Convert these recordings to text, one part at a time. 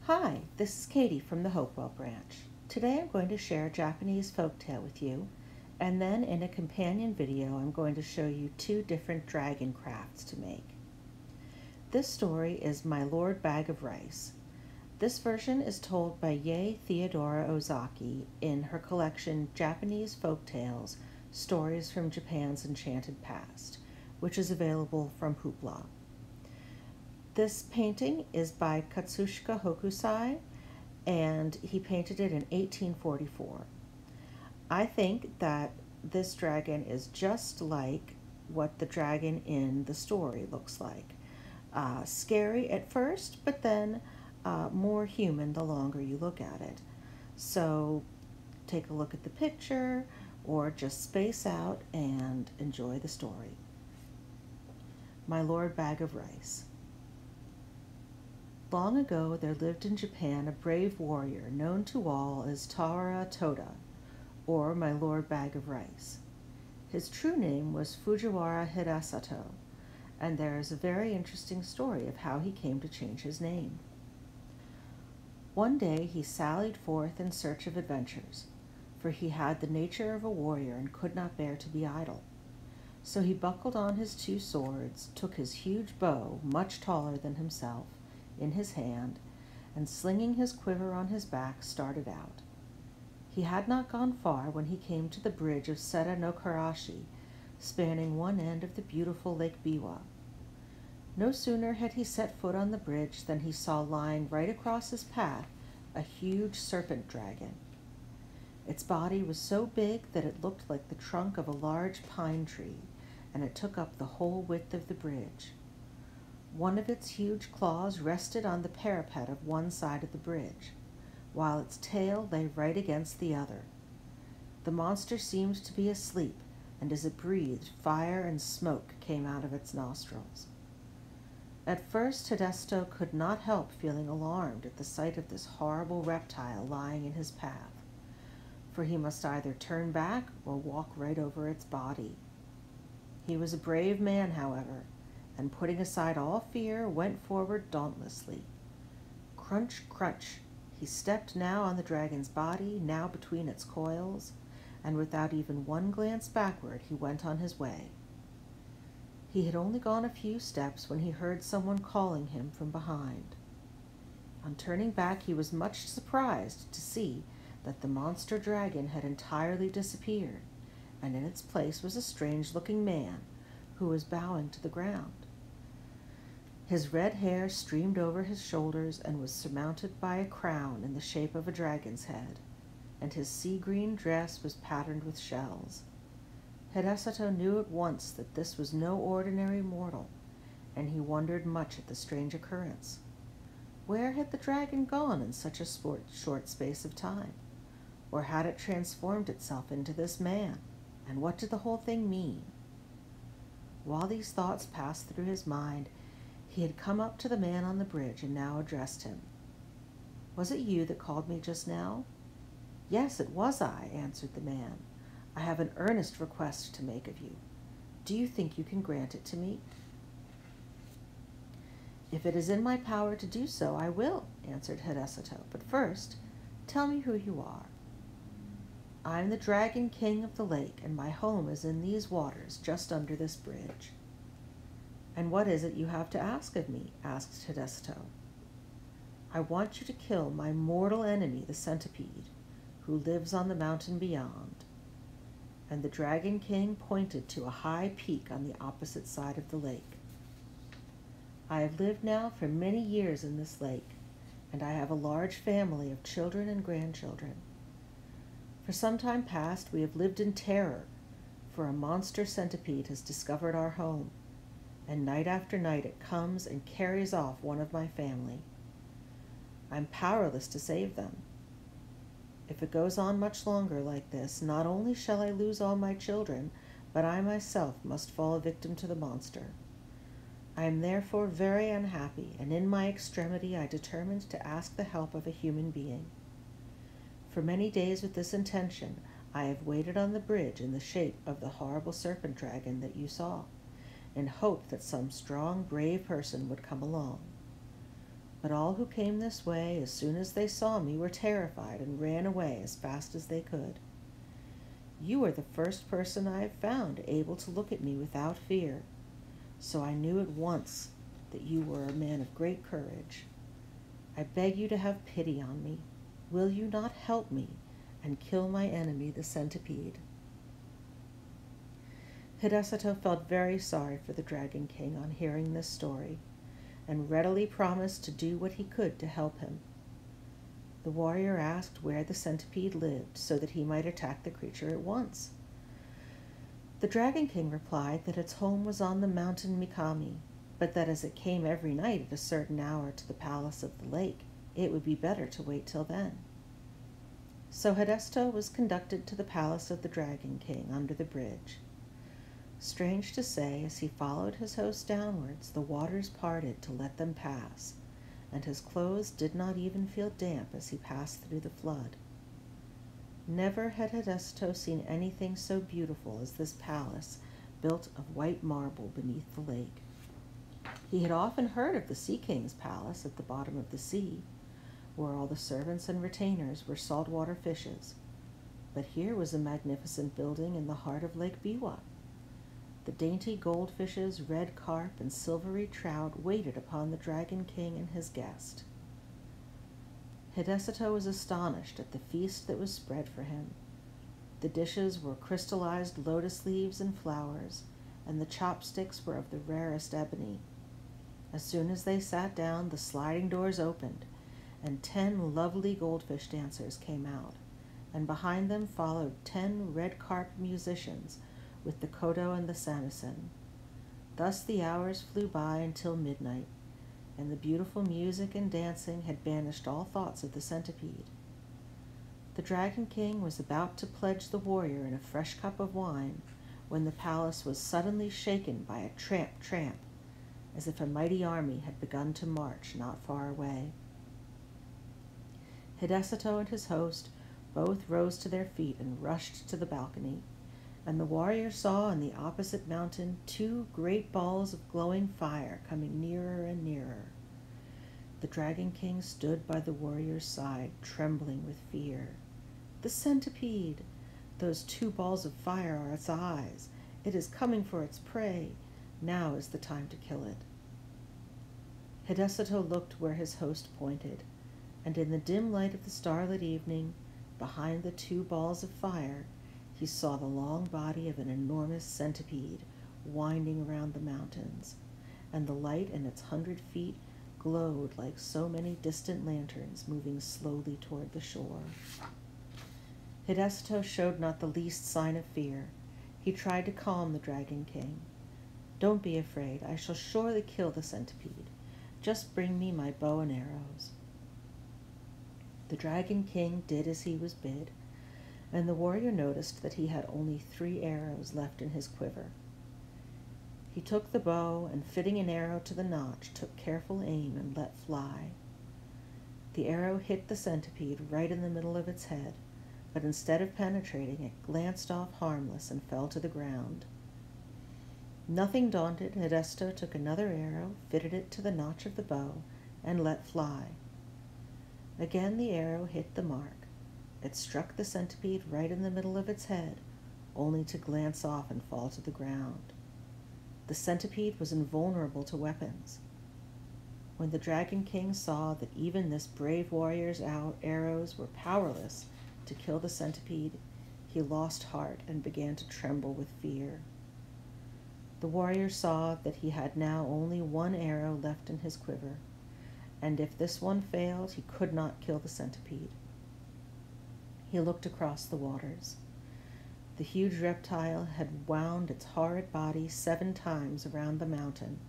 Hi, this is Katie from the Hopewell branch. Today I'm going to share a Japanese folktale with you, and then in a companion video I'm going to show you two different dragon crafts to make. This story is My Lord Bag of Rice. This version is told by Yei Theodora Ozaki in her collection Japanese Folktales, Stories from Japan's Enchanted Past, which is available from Hopewell. This painting is by Katsushika Hokusai, and he painted it in 1844. I think that this dragon is just like what the dragon in the story looks like. Scary at first, but then more human the longer you look at it. So take a look at the picture or just space out and enjoy the story. My Lord Bag of Rice. Long ago there lived in Japan a brave warrior known to all as Taira Toda, or My Lord Bag of Rice. His true name was Fujiwara Hidesato, and there is a very interesting story of how he came to change his name. One day he sallied forth in search of adventures, for he had the nature of a warrior and could not bear to be idle. So he buckled on his two swords, took his huge bow, much taller than himself, in his hand, and slinging his quiver on his back, started out. He had not gone far when he came to the bridge of Seta no Karashi, spanning one end of the beautiful Lake Biwa. No sooner had he set foot on the bridge than he saw lying right across his path a huge serpent dragon. Its body was so big that it looked like the trunk of a large pine tree, and it took up the whole width of the bridge. One of its huge claws rested on the parapet of one side of the bridge, while its tail lay right against the other. The monster seemed to be asleep, and as it breathed, fire and smoke came out of its nostrils. At first, Hidesato could not help feeling alarmed at the sight of this horrible reptile lying in his path, for he must either turn back or walk right over its body. He was a brave man, however, and putting aside all fear, went forward dauntlessly. Crunch, crunch, he stepped now on the dragon's body, now between its coils, and without even one glance backward, he went on his way. He had only gone a few steps when he heard someone calling him from behind. On turning back, he was much surprised to see that the monster dragon had entirely disappeared, and in its place was a strange-looking man who was bowing to the ground. His red hair streamed over his shoulders and was surmounted by a crown in the shape of a dragon's head, and his sea-green dress was patterned with shells. Hidesato knew at once that this was no ordinary mortal, and he wondered much at the strange occurrence. Where had the dragon gone in such a short space of time? Or had it transformed itself into this man? And what did the whole thing mean? While these thoughts passed through his mind, he had come up to the man on the bridge and now addressed him. "Was it you that called me just now?" "Yes, it was I," answered the man. "I have an earnest request to make of you. Do you think you can grant it to me?" "If it is in my power to do so, I will," answered Hidesato. "But first, tell me who you are." "I am the Dragon King of the lake, and my home is in these waters, just under this bridge." "And what is it you have to ask of me?" asked Hidesato. "I want you to kill my mortal enemy, the centipede, who lives on the mountain beyond." And the Dragon King pointed to a high peak on the opposite side of the lake. "I have lived now for many years in this lake, and I have a large family of children and grandchildren. For some time past we have lived in terror, for a monster centipede has discovered our home, and night after night it comes and carries off one of my family. I am powerless to save them. If it goes on much longer like this, not only shall I lose all my children, but I myself must fall a victim to the monster. I am therefore very unhappy, and in my extremity I determined to ask the help of a human being. For many days with this intention, I have waited on the bridge in the shape of the horrible serpent dragon that you saw, in hope that some strong, brave person would come along. But all who came this way, as soon as they saw me, were terrified and ran away as fast as they could. You are the first person I have found able to look at me without fear, so I knew at once that you were a man of great courage. I beg you to have pity on me. Will you not help me and kill my enemy, the centipede?" Hidesato felt very sorry for the Dragon King on hearing this story, and readily promised to do what he could to help him. The warrior asked where the centipede lived so that he might attack the creature at once. The Dragon King replied that its home was on the mountain Mikami, but that as it came every night at a certain hour to the palace of the lake, it would be better to wait till then. So Hidesato was conducted to the palace of the Dragon King under the bridge. Strange to say, as he followed his host downwards, the waters parted to let them pass, and his clothes did not even feel damp as he passed through the flood. Never had Hidesato seen anything so beautiful as this palace built of white marble beneath the lake. He had often heard of the Sea King's palace at the bottom of the sea, where all the servants and retainers were saltwater fishes, but here was a magnificent building in the heart of Lake Biwa. The dainty goldfishes, red carp, and silvery trout waited upon the Dragon King and his guest. Hidesato was astonished at the feast that was spread for him. The dishes were crystallized lotus leaves and flowers, and the chopsticks were of the rarest ebony. As soon as they sat down, the sliding doors opened, and 10 lovely goldfish dancers came out, and behind them followed 10 red carp musicians with the koto and the samisen. Thus the hours flew by until midnight, and the beautiful music and dancing had banished all thoughts of the centipede. The Dragon King was about to pledge the warrior in a fresh cup of wine when the palace was suddenly shaken by a tramp, tramp, as if a mighty army had begun to march not far away. Hidesato and his host both rose to their feet and rushed to the balcony, and the warrior saw on the opposite mountain 2 great balls of glowing fire coming nearer and nearer. The Dragon King stood by the warrior's side, trembling with fear. "The centipede! Those 2 balls of fire are its eyes. It is coming for its prey. Now is the time to kill it." Hidesato looked where his host pointed, and in the dim light of the starlit evening, behind the 2 balls of fire, he saw the long body of an enormous centipede winding around the mountains, and the light in its 100 feet glowed like so many distant lanterns moving slowly toward the shore. Hidesato showed not the least sign of fear. He tried to calm the Dragon King. "Don't be afraid. I shall surely kill the centipede. Just bring me my bow and arrows." The Dragon King did as he was bid, and the warrior noticed that he had only 3 arrows left in his quiver. He took the bow and, fitting an arrow to the notch, took careful aim and let fly. The arrow hit the centipede right in the middle of its head, but instead of penetrating, it glanced off harmless and fell to the ground. Nothing daunted, Hidesato took another arrow, fitted it to the notch of the bow, and let fly. Again the arrow hit the mark. It struck the centipede right in the middle of its head, only to glance off and fall to the ground. The centipede was invulnerable to weapons. When the Dragon King saw that even this brave warrior's arrows were powerless to kill the centipede, he lost heart and began to tremble with fear. The warrior saw that he had now only 1 arrow left in his quiver, and if this one failed, he could not kill the centipede. He looked across the waters. The huge reptile had wound its horrid body 7 times around the mountain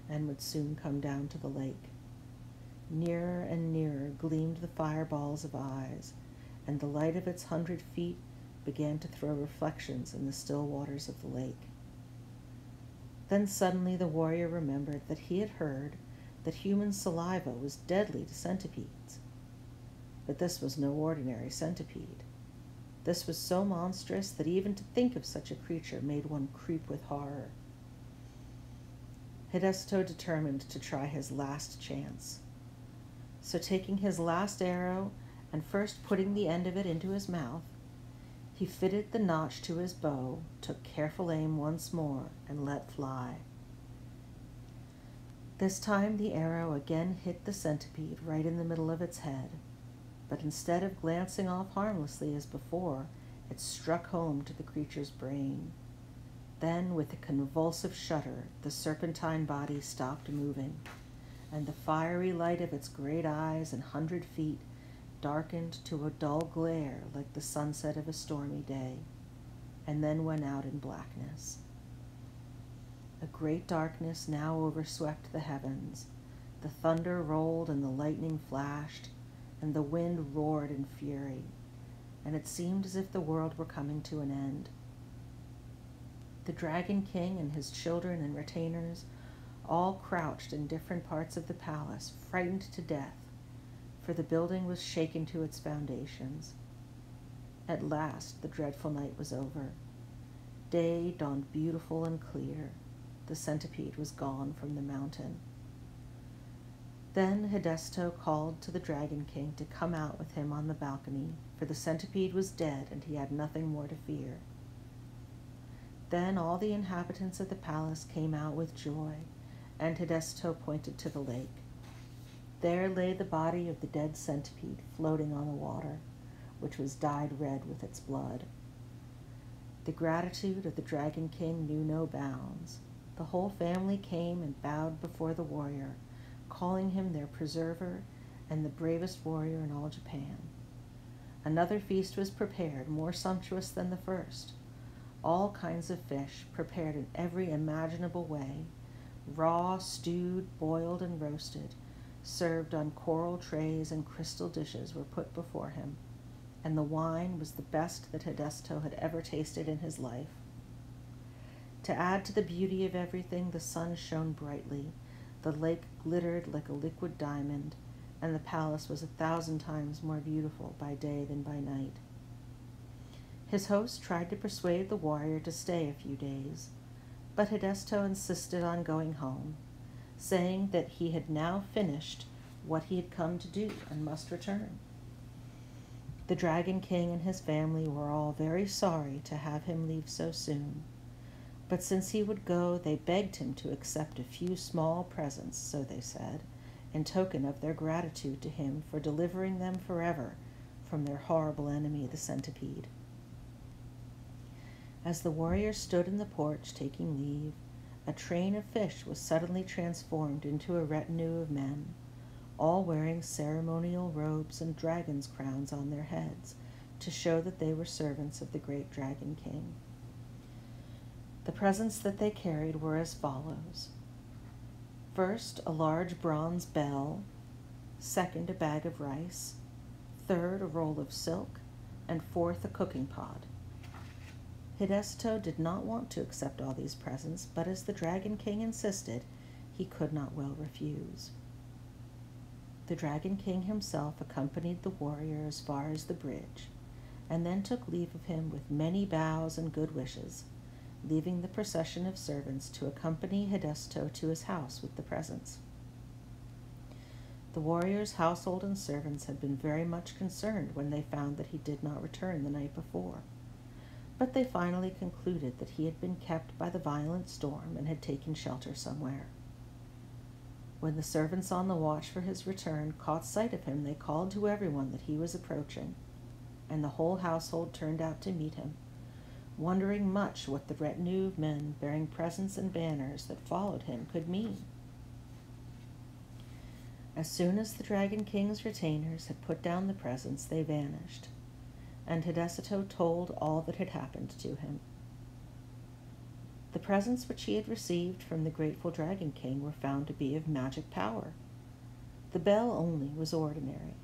and would soon come down to the lake. Nearer and nearer gleamed the fireballs of eyes, and the light of its 100 feet began to throw reflections in the still waters of the lake. Then suddenly the warrior remembered that he had heard that human saliva was deadly to centipedes. But this was no ordinary centipede. This was so monstrous that even to think of such a creature made one creep with horror. Hidesato determined to try his last chance. So taking his last arrow and first putting the end of it into his mouth, he fitted the notch to his bow, took careful aim once more, and let fly. This time the arrow again hit the centipede right in the middle of its head, but instead of glancing off harmlessly as before, it struck home to the creature's brain. Then, with a convulsive shudder, the serpentine body stopped moving, and the fiery light of its great eyes and 100 feet darkened to a dull glare like the sunset of a stormy day, and then went out in blackness. A great darkness now overswept the heavens. The thunder rolled and the lightning flashed, and the wind roared in fury, and it seemed as if the world were coming to an end. The Dragon King and his children and retainers all crouched in different parts of the palace, frightened to death, for the building was shaken to its foundations. At last the dreadful night was over. Day dawned beautiful and clear. The centipede was gone from the mountain. Then Hephaestus called to the Dragon King to come out with him on the balcony, for the centipede was dead and he had nothing more to fear. Then all the inhabitants of the palace came out with joy, and Hephaestus pointed to the lake. There lay the body of the dead centipede floating on the water, which was dyed red with its blood. The gratitude of the Dragon King knew no bounds. The whole family came and bowed before the warrior, calling him their preserver and the bravest warrior in all Japan. Another feast was prepared, more sumptuous than the first. All kinds of fish, prepared in every imaginable way, raw, stewed, boiled, and roasted, served on coral trays and crystal dishes, were put before him, and the wine was the best that Hephaestus had ever tasted in his life. To add to the beauty of everything, the sun shone brightly, the lake glittered like a liquid diamond, and the palace was 1,000 times more beautiful by day than by night. His host tried to persuade the warrior to stay a few days, but Hephaestus insisted on going home, saying that he had now finished what he had come to do and must return. The Dragon King and his family were all very sorry to have him leave so soon, but since he would go, they begged him to accept a few small presents, so they said, in token of their gratitude to him for delivering them forever from their horrible enemy, the centipede. As the warrior stood in the porch taking leave, a train of fish was suddenly transformed into a retinue of men, all wearing ceremonial robes and dragon's crowns on their heads to show that they were servants of the great Dragon King. The presents that they carried were as follows. First, a large bronze bell. Second, a bag of rice. Third, a roll of silk. And fourth, a cooking pot. Hephaestus did not want to accept all these presents, but as the Dragon King insisted, he could not well refuse. The Dragon King himself accompanied the warrior as far as the bridge, and then took leave of him with many bows and good wishes, leaving the procession of servants to accompany Hephaestus to his house with the presents. The warrior's household and servants had been very much concerned when they found that he did not return the night before, but they finally concluded that he had been kept by the violent storm and had taken shelter somewhere. When the servants on the watch for his return caught sight of him, they called to everyone that he was approaching, and the whole household turned out to meet him, wondering much what the retinue of men bearing presents and banners that followed him could mean. As soon as the Dragon King's retainers had put down the presents, they vanished, and Hephaestus told all that had happened to him. The presents which he had received from the grateful Dragon King were found to be of magic power. The bell only was ordinary,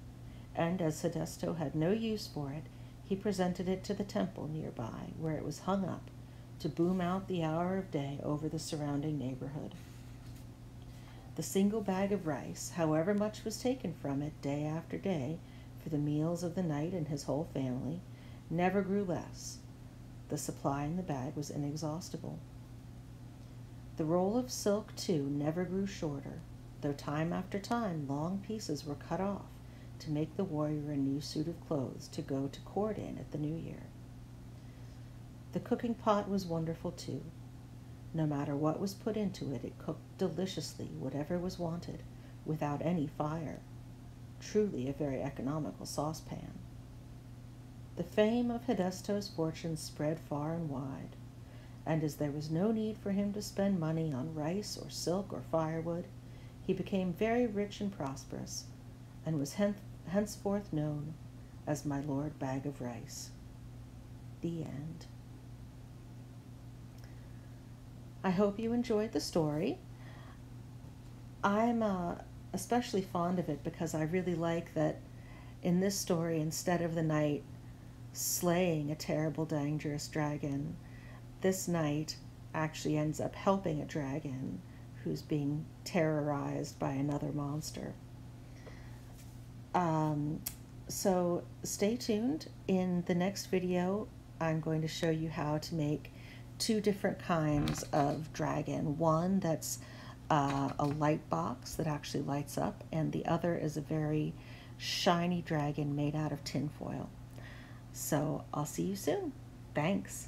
and as Hephaestus had no use for it, he presented it to the temple nearby, where it was hung up to boom out the hour of day over the surrounding neighborhood. The single bag of rice, however much was taken from it day after day for the meals of the knight and his whole family, never grew less. The supply in the bag was inexhaustible. The roll of silk, too, never grew shorter, though time after time long pieces were cut off to make the warrior a new suit of clothes to go to court in at the new year. The cooking pot was wonderful too. No matter what was put into it, it cooked deliciously whatever was wanted, without any fire. Truly a very economical saucepan. The fame of Hephaestus' fortunes spread far and wide, and as there was no need for him to spend money on rice or silk or firewood, he became very rich and prosperous, and was henceforth known as my Lord Bag of Rice. The end. I hope you enjoyed the story. I'm especially fond of it because I really like that in this story, instead of the knight slaying a terrible, dangerous dragon, this knight actually ends up helping a dragon who's being terrorized by another monster. So stay tuned. In the next video, I'm going to show you how to make two different kinds of dragon. One that's a light box that actually lights up, and the other is a very shiny dragon made out of tinfoil. So I'll see you soon. Thanks.